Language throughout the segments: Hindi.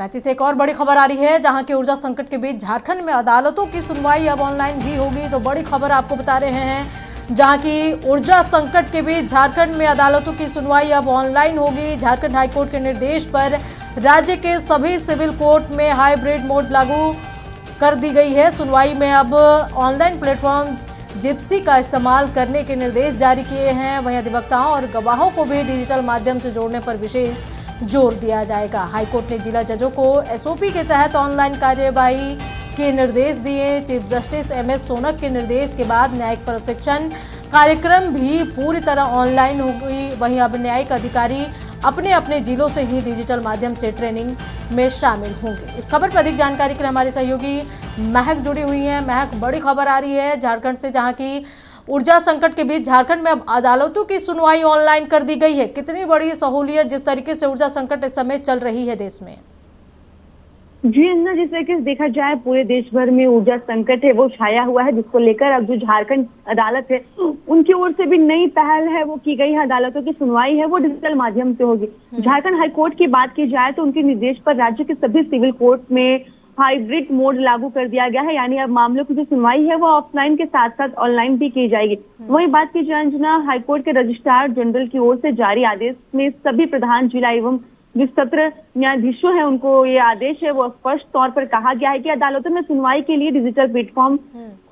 रांची से एक और बड़ी खबर आ रही है, जहां की ऊर्जा संकट के बीच झारखंड में अदालतों की सुनवाई अब ऑनलाइन भी होगी। तो बड़ी खबर आपको बता रहे हैं, जहां की ऊर्जा संकट के बीच झारखंड में अदालतों की सुनवाई अब ऑनलाइन होगी। झारखंड हाईकोर्ट के निर्देश पर राज्य के सभी सिविल कोर्ट में हाइब्रिड मोड लागू कर दी गई है। सुनवाई में अब ऑनलाइन प्लेटफॉर्म जिप्सी का इस्तेमाल करने के निर्देश जारी किए हैं। वहीं अधिवक्ताओं और गवाहों को भी डिजिटल माध्यम से जोड़ने पर विशेष जोर दिया जाएगा। हाईकोर्ट ने जिला जजों को एसओपी के तहत ऑनलाइन कार्यवाही के निर्देश दिए। चीफ जस्टिस एमएस सोनक के निर्देश के बाद न्यायिक प्रशिक्षण कार्यक्रम भी पूरी तरह ऑनलाइन होगी। वहीं अब न्यायिक अधिकारी अपने अपने जिलों से ही डिजिटल माध्यम से ट्रेनिंग में शामिल होंगे। इस खबर पर अधिक जानकारी के लिए हमारे सहयोगी महक जुड़ी हुई हैं। महक, बड़ी खबर आ रही है झारखंड से, जहां की ऊर्जा संकट के बीच झारखंड में अब अदालतों की सुनवाई ऑनलाइन कर दी गई है। कितनी बड़ी सहूलियत जिस तरीके से ऊर्जा संकट इस समय चल रही है देश में। जी अंजना, जिस तरीके से देखा जाए पूरे देश भर में ऊर्जा संकट है वो छाया हुआ है, जिसको लेकर अब जो झारखंड अदालत है उनकी ओर से भी नई पहल है वो की गई है। अदालतों की सुनवाई है वो डिजिटल माध्यम से होगी। झारखंड हाईकोर्ट की बात की जाए तो उनके निर्देश पर राज्य के सभी सिविल कोर्ट में हाइब्रिड मोड लागू कर दिया गया है, यानी अब मामलों की जो सुनवाई है वो ऑफलाइन के साथ साथ ऑनलाइन भी की जाएगी। वहीं बात की जाए अंजना, हाईकोर्ट के रजिस्ट्रार जनरल की ओर से जारी आदेश में सभी प्रधान जिला एवं जो सत्र न्यायाधीशों हैं उनको ये आदेश है वो स्पष्ट तौर पर कहा गया है कि अदालतों में सुनवाई के लिए डिजिटल प्लेटफॉर्म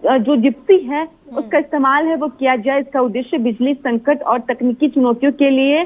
जो जिप्सी है उसका इस्तेमाल है वो किया जाए। इसका उद्देश्य बिजली संकट और तकनीकी चुनौतियों के लिए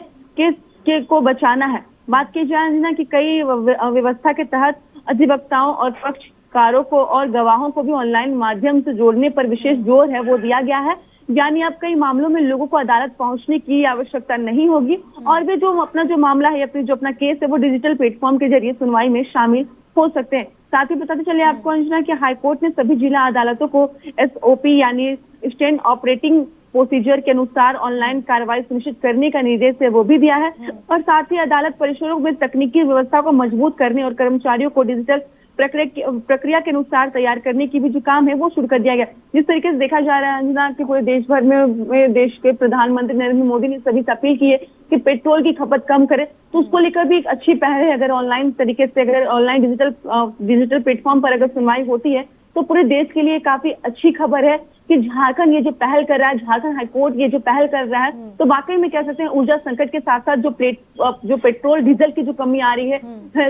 को बचाना है। बात की जाए अंजना की कई व्यवस्था के तहत अधिवक्ताओं और पक्षकारों को और गवाहों को भी ऑनलाइन माध्यम से जोड़ने पर विशेष जोर है वो दिया गया है, यानी अब कई मामलों में लोगों को अदालत पहुंचने की आवश्यकता नहीं होगी और वे जो अपना है जो अपना केस है वो डिजिटल प्लेटफॉर्म के जरिए सुनवाई में शामिल हो सकते हैं। साथ ही बताते चले आपको अंजना कि हाईकोर्ट ने सभी जिला अदालतों को एसओपी यानी स्टैंड ऑपरेटिंग प्रोसीजर के अनुसार ऑनलाइन कार्रवाई सुनिश्चित करने का निर्देश है वो भी दिया है और साथ ही अदालत परिसरों में तकनीकी व्यवस्था को मजबूत करने और कर्मचारियों को डिजिटल प्रक्रिया के अनुसार तैयार करने की भी जो काम है वो शुरू कर दिया गया। जिस तरीके से देखा जा रहा है अंजना कि पूरे देश भर में देश के प्रधानमंत्री नरेंद्र मोदी ने सभी से अपील की है कि पेट्रोल की खपत कम करे, तो उसको लेकर भी एक अच्छी पहल है। अगर ऑनलाइन तरीके से अगर ऑनलाइन डिजिटल प्लेटफॉर्म पर अगर सुनवाई होती है तो पूरे देश के लिए काफी अच्छी खबर है कि झारखंड ये जो पहल कर रहा है, झारखंड हाईकोर्ट ये जो पहल कर रहा है, तो वाकई में कह सकते हैं ऊर्जा संकट के साथ साथ जो पेट्रोल डीजल की जो कमी आ रही है,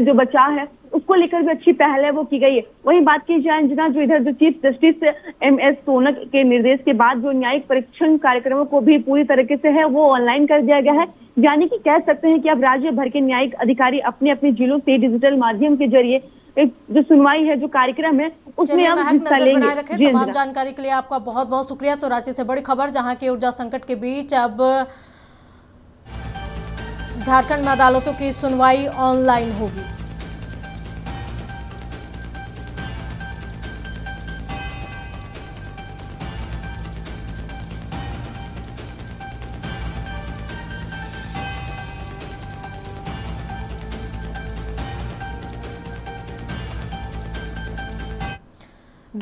जो बचाव है उसको लेकर भी अच्छी पहल है वो की गई है। वहीं बात की जाए अंजना, जो इधर जो चीफ जस्टिस एमएस सोनक के निर्देश के बाद जो न्यायिक परीक्षण कार्यक्रमों को भी पूरी तरीके से है वो ऑनलाइन कर दिया गया है, यानी कि कह सकते हैं कि अब राज्य भर के न्यायिक अधिकारी अपने अपने जिलों से डिजिटल माध्यम के जरिए एक जो सुनवाई है जो कार्यक्रम है उसमें हम हिस्सा लेंगे। तमाम जानकारी के लिए आपका बहुत बहुत शुक्रिया। तो रांची से बड़ी खबर, जहां की ऊर्जा संकट के बीच अब झारखंड में अदालतों की सुनवाई ऑनलाइन होगी।